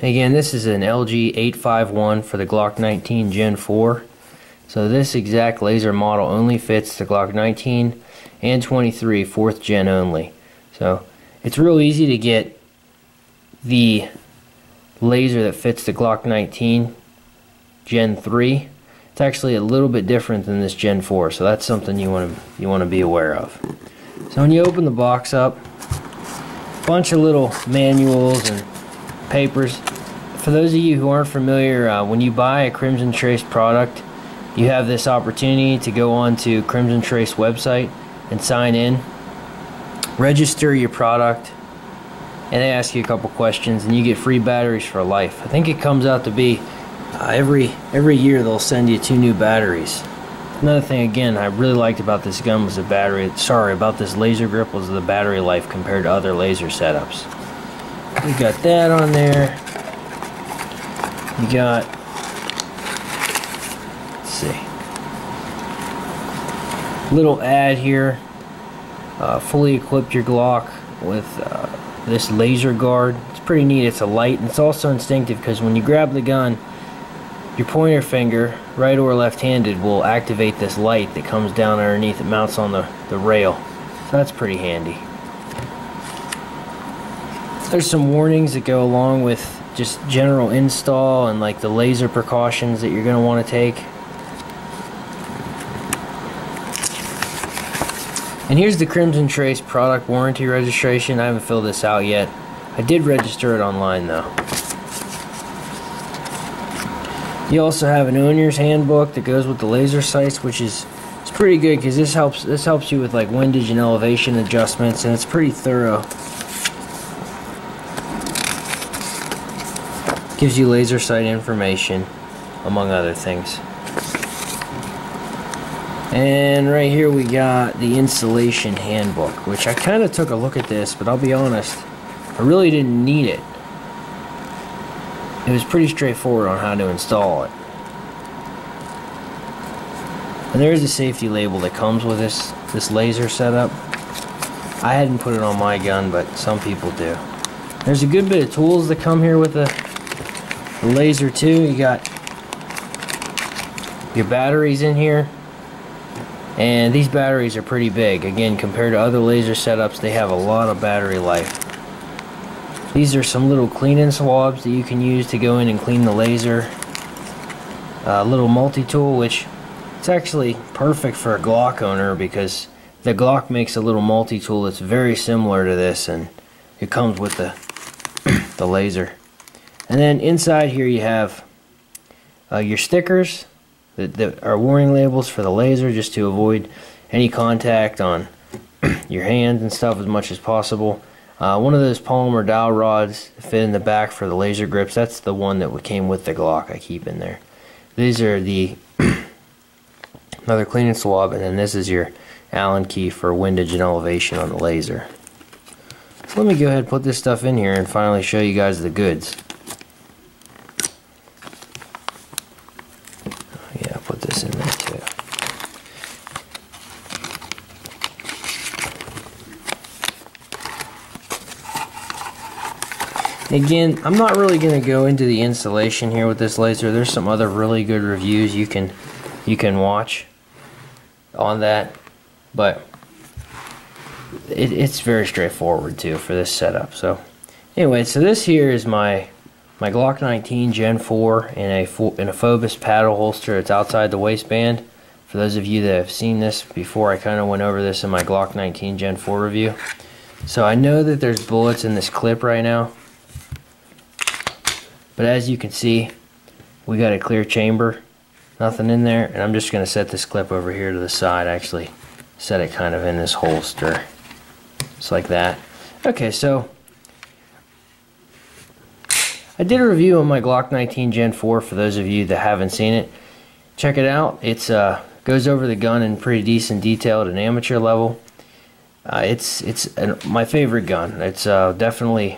Again, this is an LG 851 for the Glock 19 Gen 4. So this exact laser model only fits the Glock 19 and 23 4th gen only. So it's real easy to get the laser that fits the Glock 19 Gen 3. It's actually a little bit different than this Gen 4, so that's something you want to be aware of. So when you open the box up, a bunch of little manuals and papers. For those of you who aren't familiar, when you buy a Crimson Trace product, you have this opportunity to go on to Crimson Trace website and sign in, register your product, and they ask you a couple questions, and you get free batteries for life. I think it comes out to be every year they'll send you 2 new batteries. Another thing, again, I really liked about this gun was the battery. Sorry, about this Lasergrip was the battery life compared to other laser setups. We got that on there. You got, let's see, little ad here. Fully equipped your Glock with this laser guard. It's pretty neat. It's a light, and it's also instinctive because when you grab the gun, your pointer finger, right or left-handed, will activate this light that comes down underneath. It mounts on the rail. So that's pretty handy. There's some warnings that go along with just general install and like the laser precautions that you're going to want to take. And here's the Crimson Trace product warranty registration. I haven't filled this out yet. I did register it online though. You also have an owner's handbook that goes with the laser sights, which is it's pretty good because this helps you with like windage and elevation adjustments, and it's pretty thorough. Gives you laser sight information, among other things. And right here we got the installation handbook, which I kind of took a look at this, but I'll be honest, I really didn't need it. It was pretty straightforward on how to install it. And there is a safety label that comes with this laser setup. I hadn't put it on my gun, but some people do. There's a good bit of tools that come here with the laser too. You got your batteries in here, and these batteries are pretty big. Again, compared to other laser setups, they have a lot of battery life. These are some little cleaning swabs that you can use to go in and clean the laser. A little multi-tool, which it's actually perfect for a Glock owner because the Glock makes a little multi-tool that's very similar to this, and it comes with the laser. And then inside here you have your stickers that are warning labels for the laser, just to avoid any contact on your hands and stuff as much as possible. One of those polymer dowel rods fit in the back for the laser grips. That's the one that came with the Glock I keep in there. These are the another cleaning swab, and then this is your Allen key for windage and elevation on the laser. So let me go ahead and put this stuff in here and finally show you guys the goods. Yeah, put this in there too. Again, I'm not really going to go into the installation here with this laser. There's some other really good reviews you can watch on that, but it's very straightforward too for this setup. So anyway, so this here is my Glock 19 Gen 4 in a Phobos paddle holster. It's outside the waistband. For those of you that have seen this before, I kind of went over this in my Glock 19 Gen 4 review. So I know that there's bullets in this clip right now, but as you can see, we got a clear chamber, nothing in there, and I'm just going to set this clip over here to the side. Actually set it kind of in this holster, just like that. Okay, so I did a review on my Glock 19 Gen 4 for those of you that haven't seen it. Check it out. It's goes over the gun in pretty decent detail at an amateur level. It's my favorite gun. It's definitely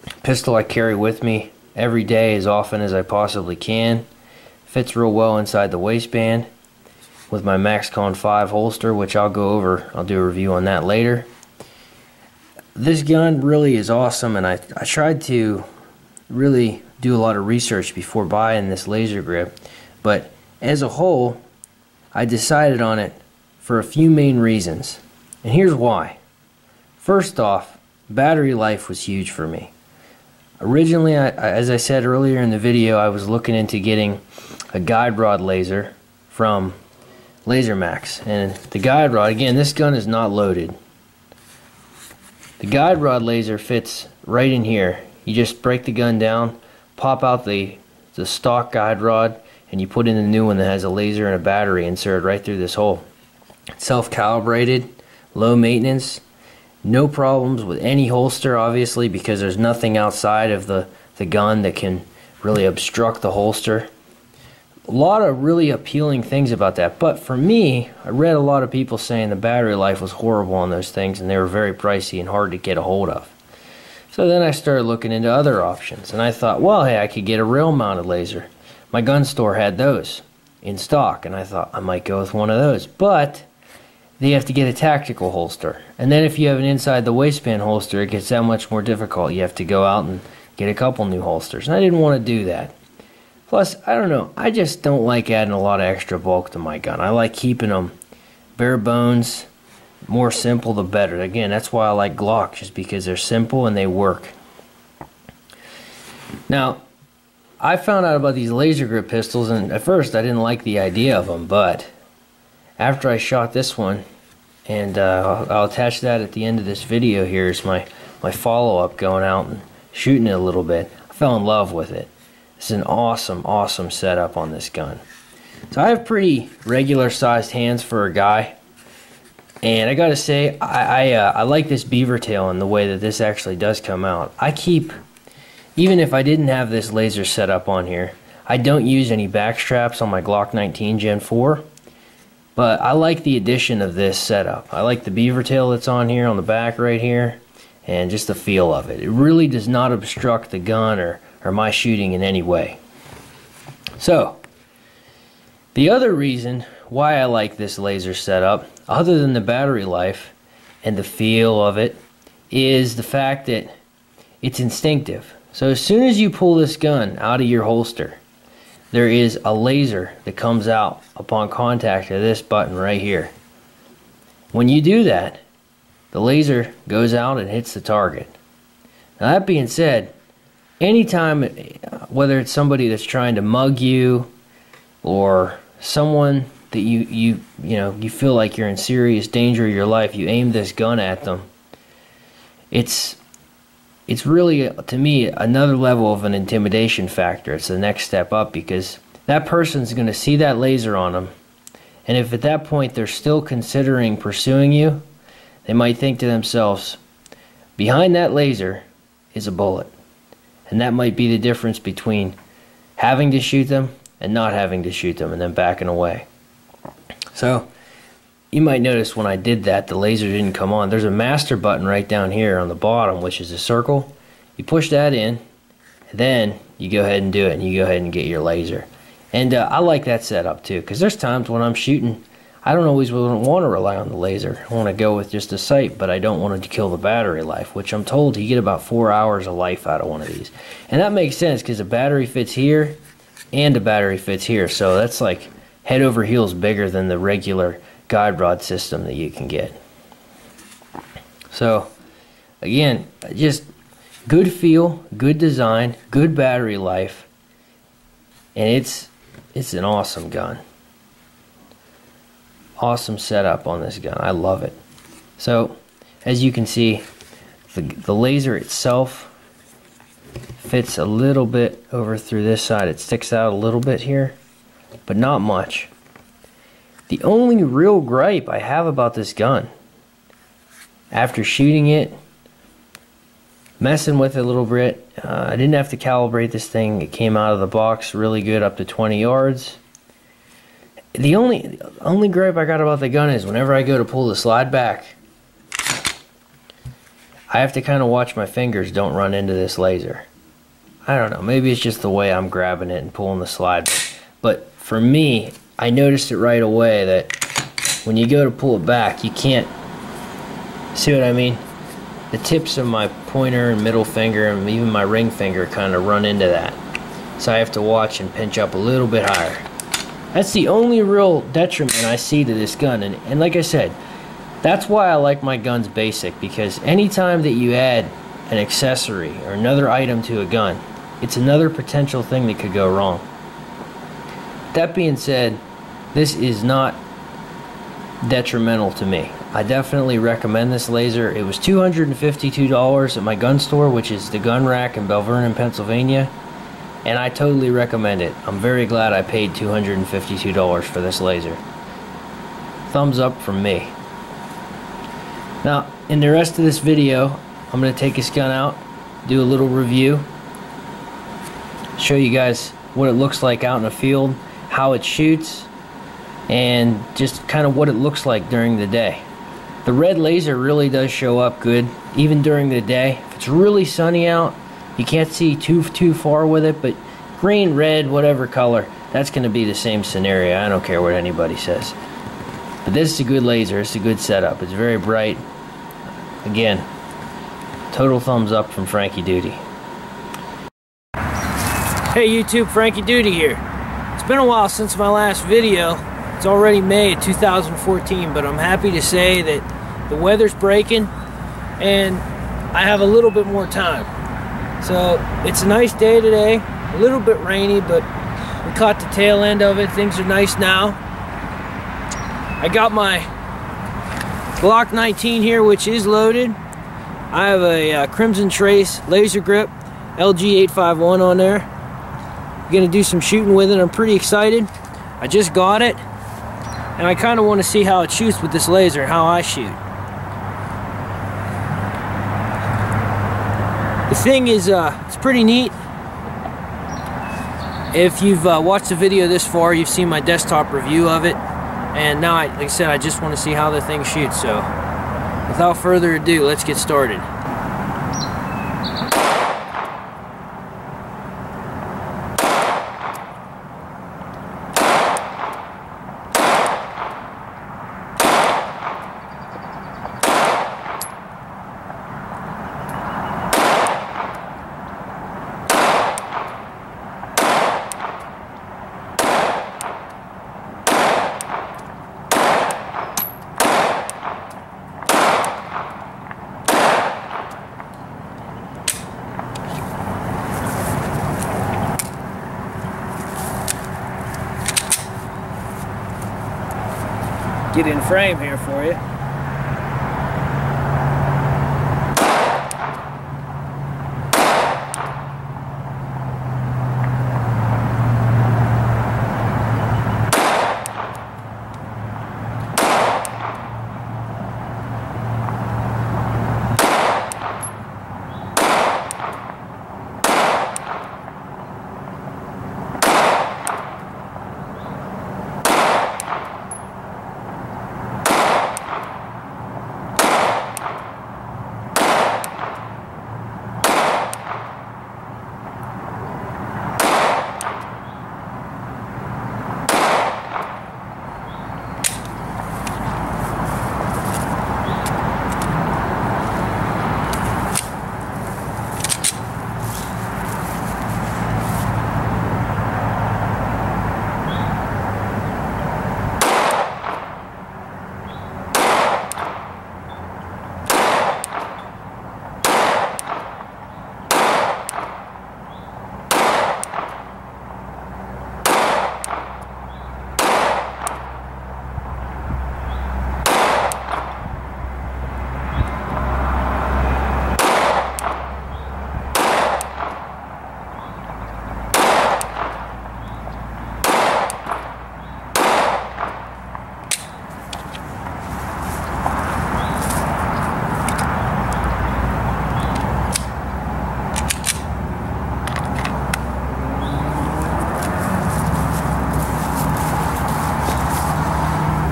a pistol I carry with me every day as often as I possibly can. Fits real well inside the waistband with my MaxCon 5 holster, which I'll go over. I'll do a review on that later. This gun really is awesome, and I tried to really do a lot of research before buying this Lasergrip, but as a whole, I decided on it for a few main reasons. And here's why. First off, battery life was huge for me. Originally, as I said earlier in the video, I was looking into getting a guide rod laser from Laser Max. And the guide rod, again, this gun is not loaded. The guide rod laser fits right in here. You just break the gun down, pop out the stock guide rod, and you put in the new one that has a laser and a battery inserted right through this hole. Self-calibrated, low maintenance, no problems with any holster, obviously, because there's nothing outside of the gun that can really obstruct the holster. A lot of really appealing things about that, but for me, I read a lot of people saying the battery life was horrible on those things and they were very pricey and hard to get a hold of. So then I started looking into other options, and I thought, well, hey, I could get a rail-mounted laser. My gun store had those in stock, and I thought I might go with one of those, but you have to get a tactical holster. And then if you have an inside the waistband holster, it gets that much more difficult. You have to go out and get a couple new holsters, and I didn't want to do that. Plus, I don't know, I just don't like adding a lot of extra bulk to my gun. I like keeping them bare bones, more simple the better. Again, that's why I like Glock, just because they're simple and they work. Now, I found out about these Lasergrip pistols, and at first I didn't like the idea of them, but after I shot this one, and I'll attach that at the end of this video here, is my follow-up going out and shooting it a little bit. I fell in love with it. It's an awesome setup on this gun. So I have pretty regular sized hands for a guy, and I gotta say, I like this beaver tail and the way that this actually does come out. I keep, even if I didn't have this laser set up on here, I don't use any back straps on my Glock 19 Gen 4, but I like the addition of this setup. I like the beaver tail that's on here on the back right here, and just the feel of it. It really does not obstruct the gun or my shooting in any way. So, the other reason why I like this laser setup, other than the battery life and the feel of it, is the fact that it's instinctive. So as soon as you pull this gun out of your holster, there is a laser that comes out upon contact of this button right here. When you do that, the laser goes out and hits the target. Now, that being said, anytime, whether it's somebody that's trying to mug you or someone that you feel like you're in serious danger of your life, you aim this gun at them, it's really, to me, another level of an intimidation factor. It's the next step up, because that person's going to see that laser on them, and if at that point they're still considering pursuing you, they might think to themselves, behind that laser is a bullet. And that might be the difference between having to shoot them and not having to shoot them and then backing away. So, you might notice when I did that, the laser didn't come on. There's a master button right down here on the bottom, which is a circle. You push that in, and then you go ahead and do it, and you go ahead and get your laser. And I like that setup too, because there's times when I'm shooting, I don't always want to rely on the laser. I want to go with just a sight, but I don't want it to kill the battery life, which I'm told you get about 4 hours of life out of one of these. And that makes sense, because the battery fits here and the battery fits here. So that's like head over heels bigger than the regular guide rod system that you can get. So again, just good feel, good design, good battery life, and it's an awesome gun. Awesome setup on this gun. I love it. So as you can see, the laser itself fits a little bit over through this side. It sticks out a little bit here, but not much. The only real gripe I have about this gun, after shooting it, messing with it a little bit, I didn't have to calibrate this thing. It came out of the box really good, up to 20 yards. The only gripe I got about the gun is whenever I go to pull the slide back, I have to kind of watch my fingers don't run into this laser. I don't know, maybe it's just the way I'm grabbing it and pulling the slide. But for me, I noticed it right away that when you go to pull it back, you can't, see what I mean? the tips of my pointer and middle finger and even my ring finger kind of run into that. So I have to watch and pinch up a little bit higher. That's the only real detriment I see to this gun. And like I said, that's why I like my guns basic, because anytime that you add an accessory or another item to a gun, it's another potential thing that could go wrong. That being said, this is not detrimental to me. I definitely recommend this laser. It was $252 at my gun store, which is the Gun Rack in Belle Vernon, Pennsylvania, and I totally recommend it. I'm very glad I paid $252 for this laser. Thumbs up from me. Now, in the rest of this video, I'm going to take this gun out, do a little review, show you guys what it looks like out in the field, how it shoots, and just kind of what it looks like during the day. The red laser really does show up good even during the day. If it's really sunny out, you can't see too far with it, but green, red, whatever color, that's going to be the same scenario. I don't care what anybody says. But this is a good laser. It's a good setup. It's very bright. Again, total thumbs up from Frankie Duty. Hey YouTube, Frankie Duty here. It's been a while since my last video. It's already May of 2014, but I'm happy to say that the weather's breaking and I have a little bit more time. So it's a nice day today, a little bit rainy, but we caught the tail end of it. Things are nice now. I got my Glock 19 here, which is loaded. I have a Crimson Trace Lasergrip LG 851 on there. I'm gonna do some shooting with it. I'm pretty excited. I just got it, and I kind of want to see how it shoots with this laser and how I shoot. The thing is, it's pretty neat. If you've watched the video this far, you've seen my desktop review of it. And now, like I said, I just want to see how the thing shoots. So, without further ado, let's get started. Get in frame here for you.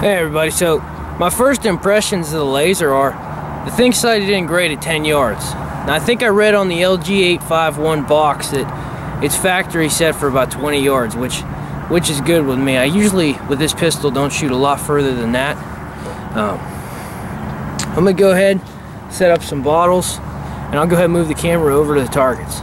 Hey everybody, so my first impressions of the laser are the thing sighted in great at 10 yards. Now I think I read on the LG 851 box that it's factory set for about 20 yards, which is good with me. I usually, with this pistol, don't shoot a lot further than that. I'm gonna go ahead, set up some bottles, and I'll go ahead and move the camera over to the targets.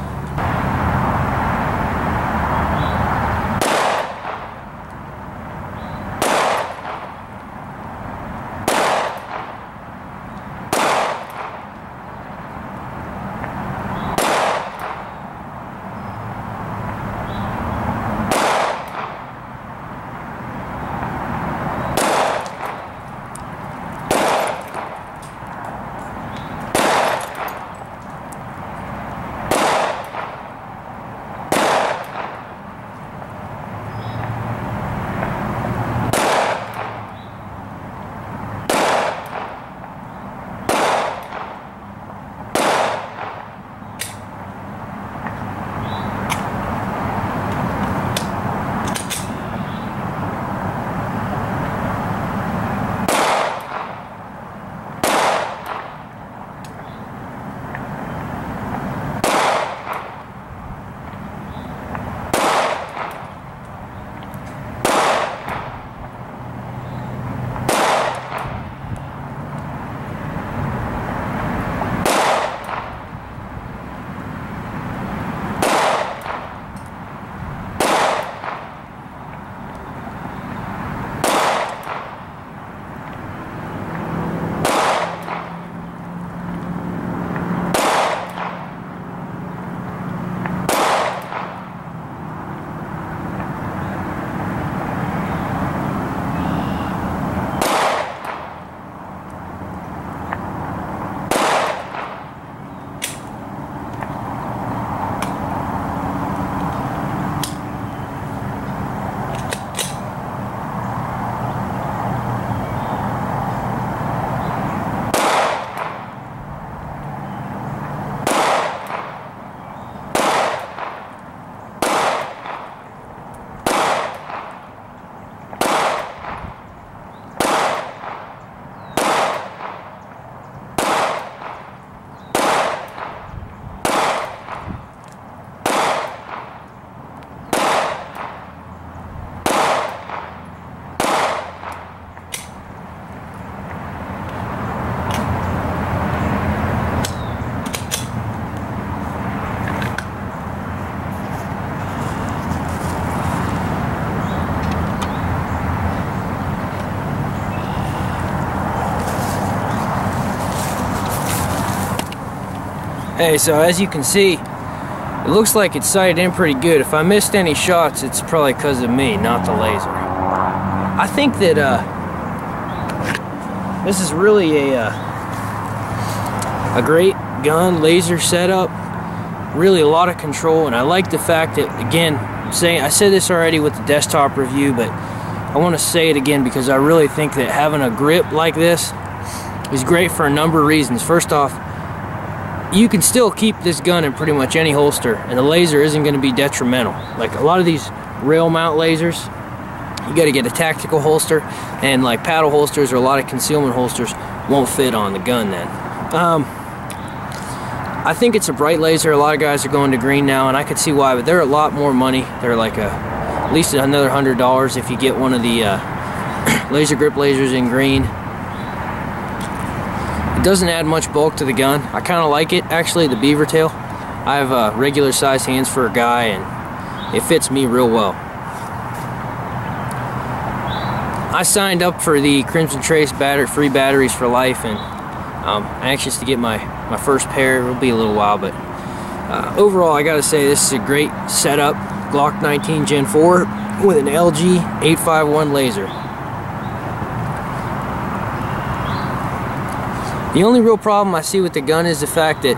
Hey, so as you can see, it looks like it's sighted in pretty good. If I missed any shots, it's probably because of me, not the laser. I think that this is really a great gun, laser setup. Really a lot of control, and I like the fact that, again, I said this already with the desktop review, but I want to say it again because I really think that having a grip like this is great for a number of reasons. First off, you can still keep this gun in pretty much any holster, and the laser isn't going to be detrimental. Like a lot of these rail mount lasers, you got to get a tactical holster, and like paddle holsters or a lot of concealment holsters won't fit on the gun then. I think it's a bright laser. A lot of guys are going to green now, and I could see why, but they're a lot more money. They're like at least another $100 if you get one of the Lasergrip lasers in green. It doesn't add much bulk to the gun. I kind of like it, actually, the beaver tail. I have regular sized hands for a guy, and it fits me real well. I signed up for the Crimson Trace free batteries for life, and I'm anxious to get my first pair. It'll be a little while, but overall, I gotta say, this is a great setup. Glock 19 Gen 4 with an LG 851 laser. The only real problem I see with the gun is the fact that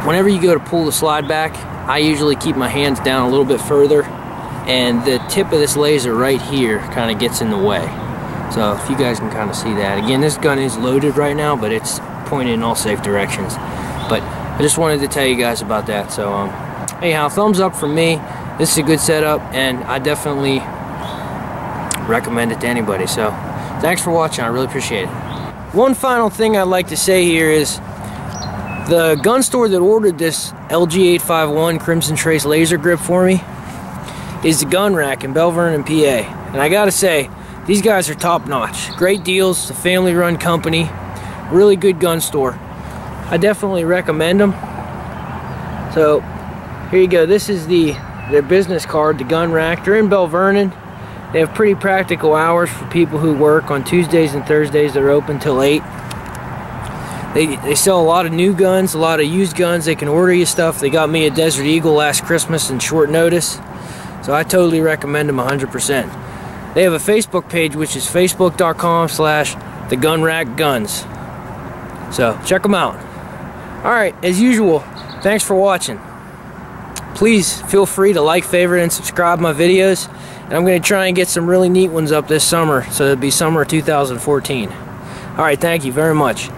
whenever you go to pull the slide back, I usually keep my hands down a little bit further, and the tip of this laser right here kind of gets in the way. So if you guys can kind of see that. Again, this gun is loaded right now, but it's pointed in all safe directions. But I just wanted to tell you guys about that. So anyhow, thumbs up from me. This is a good setup, and I definitely recommend it to anybody. So thanks for watching. I really appreciate it. One final thing I'd like to say here is the gun store that ordered this LG 851 Crimson Trace laser grip for me is the Gun Rack in Belle Vernon, PA. And I gotta say, these guys are top notch. Great deals, it's a family run company. Really good gun store. I definitely recommend them. So here you go. This is their business card, the gun rack. They're in Bell Vernon. They have pretty practical hours for people who work. On Tuesdays and Thursdays they're open till 8. They sell a lot of new guns, a lot of used guns. They can order you stuff. They got me a Desert Eagle last Christmas in short notice. So I totally recommend them 100%. They have a Facebook page, which is facebook.com/thegunrackguns. So check them out. Alright, as usual, thanks for watching. Please feel free to like, favorite, and subscribe my videos. And I'm going to try and get some really neat ones up this summer. So it'll be summer 2014. Alright, thank you very much.